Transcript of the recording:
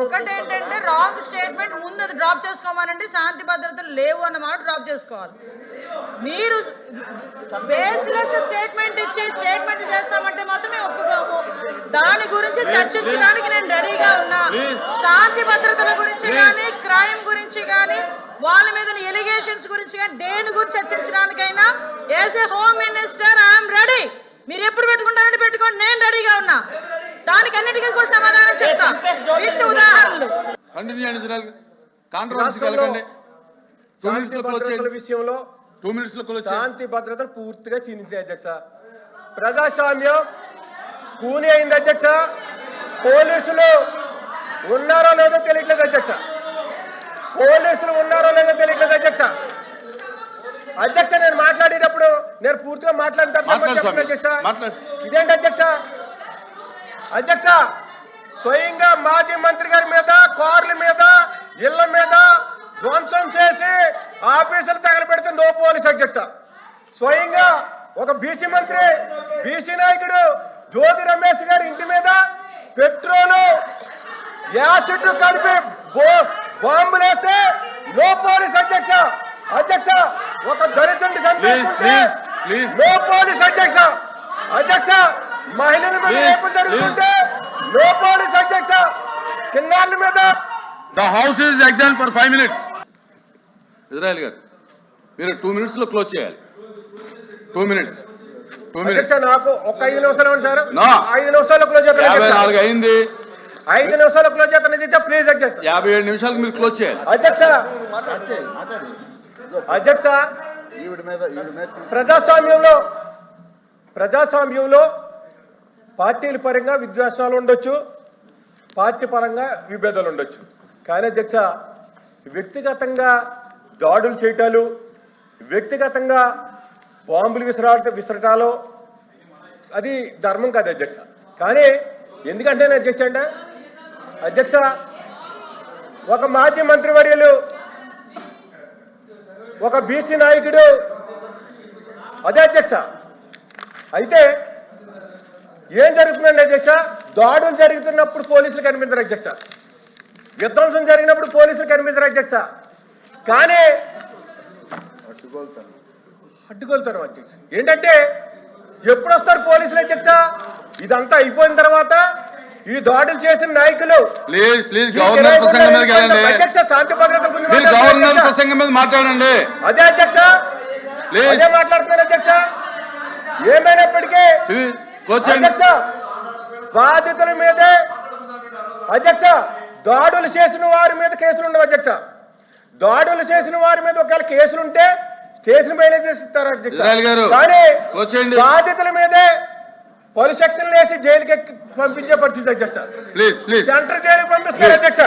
ఒకటేంటంటే wrong statement ముందు అది డ్రాప్ చేసుకోమనండి, శాంతి భద్రతలు లేవు అన్నమాట డ్రాప్ చేసుకోవాలి. మీరు బేస్లెస్ స్టేట్మెంట్ ఇచ్చి స్టేట్మెంట్ చేస్తామంటే మాత్రమే ఒప్పుకోము. దాని గురించి చర్చించడానికి నేను రెడీగా ఉన్నా. శాంతి భద్రతల గురించి కానీ, క్రైమ్ గురించి కానీ, వాళ్ళ మీద ఎలిగేషన్స్ గురించి కానీ, దేని గురించి చర్చించడానికైనా as a home minister I'm ready. మీరు ఎప్పుడు పెట్టుకుంటారంటే పెట్టుకోండి, నేను రెడీగా ఉన్నా. దానికి అన్నిటికీ కూడా సమాధానం చెప్తా విత్ ఉదాహరణలు. విషయంలో శాంతి భద్రతలు పూర్తిగా క్షీణించాయి అధ్యక్ష. ప్రజాస్వామ్యం కూని అయింది అధ్యక్ష. పోలీసులు ఉన్నారో లేదో తెలియట్లేదు అధ్యక్ష. పోలీసులు ఉన్నారో లేదో తెలియట్లేదు అధ్యక్ష. అధ్యక్ష నేను మాట్లాడేటప్పుడు నేను పూర్తిగా మాట్లాడిన అధ్యక్ష. ఇదేంటి అధ్యక్ష? అధ్యక్ష స్వయంగా మాజీ మంత్రి గారి మీద, కార్ల మీద, ఇళ్ల మీద ధ్వంసం చేసి ఆఫీసులు తగలబెడితే నో పోలీస్ అధ్యక్ష. స్వయంగా ఒక బీసీ మంత్రి, బీసీ నాయకుడు జ్యోతి రమేష్ గారి ఇంటి మీద పెట్రోలు, యాసిడ్ కలిపి బాంబులు వేస్తే నో పోలీస్ అధ్యక్ష. అధ్యక్ష ఒక దళితుడిని చంపేస్తుంటే నో పోలీస్ అధ్యక్ష. అధ్యక్ష మహిళల మీద రేపు జరుగుతుంటే నో పోలీస్ అధ్యక్ష. చిన్నారుల మీద. The house is exam for 5 minutes. Israel గారు మీరు 2 minutes లో క్లోజ్ చేయాలి. 2 minutes. అధ్యక్ష నాకు ఒక 5 నిమిషాలు ఉంది సార్. 5 నిమిషాల్లో క్లోజ్ చేస్తాను. 54 అయింది. 5 నిమిషాల్లో క్లోజ్ చేస్తాను అధ్యక్ష. ప్లీజ్ అధ్యక్ష. 57 నిమిషాలకు మీరు క్లోజ్ చేయాలి అధ్యక్ష. అధ్యక్ష ప్రజాస్వామ్యంలో పార్టీల పరంగా విద్వేషాలు ఉండొచ్చు, పార్టీ పరంగా విభేదాలు ఉండొచ్చు. కానీ అధ్యక్ష వ్యక్తిగతంగా దాడులు చేయటాలు, వ్యక్తిగతంగా బాంబులు విసరటాలు అది ధర్మం కాదు అధ్యక్ష. కానీ ఎందుకంటే అధ్యక్ష అంటే అధ్యక్ష ఒక మాజీ మంత్రివర్యులు, ఒక బీసీ నాయకుడు అదే అధ్యక్ష. అయితే ఏం జరుగుతుందండి అధ్యక్ష? దాడులు జరుగుతున్నప్పుడు పోలీసులు కనిపించరు అధ్యక్ష. విధ్వంసం జరిగినప్పుడు పోలీసులు కనిపించరు అధ్యక్ష. కానీ అడ్డుకోలుతారు అధ్యక్ష. ఏంటంటే ఎప్పుడు వస్తారు పోలీసులు అధ్యక్ష? ఇదంతా అయిపోయిన తర్వాత ఈ దాడులు చేసిన నాయకులు అధ్యక్ష శాంతి భద్రతల గురించి మాట్లాడండి. అదే అధ్యక్ష, అదే మాట్లాడుతున్నారు అధ్యక్ష. ఏమైనప్పటికీ అధ్యక్ష బాధితుల మీదే అధ్యక్ష దాడులు చేసిన వారి మీద కేసులు ఉండవు అధ్యక్ష. దాడులు చేసిన వారి మీద ఒకవేళ కేసులుంటే స్టేషన్ బయలు చేస్తారు అధ్యక్ష. కానీ బాధితుల మీదే పలు సెక్షన్లు వేసి జైలుకి పంపించే పరిస్థితి అధ్యక్ష. సెంట్రల్ జైలుకి పంపిస్తారు అధ్యక్ష.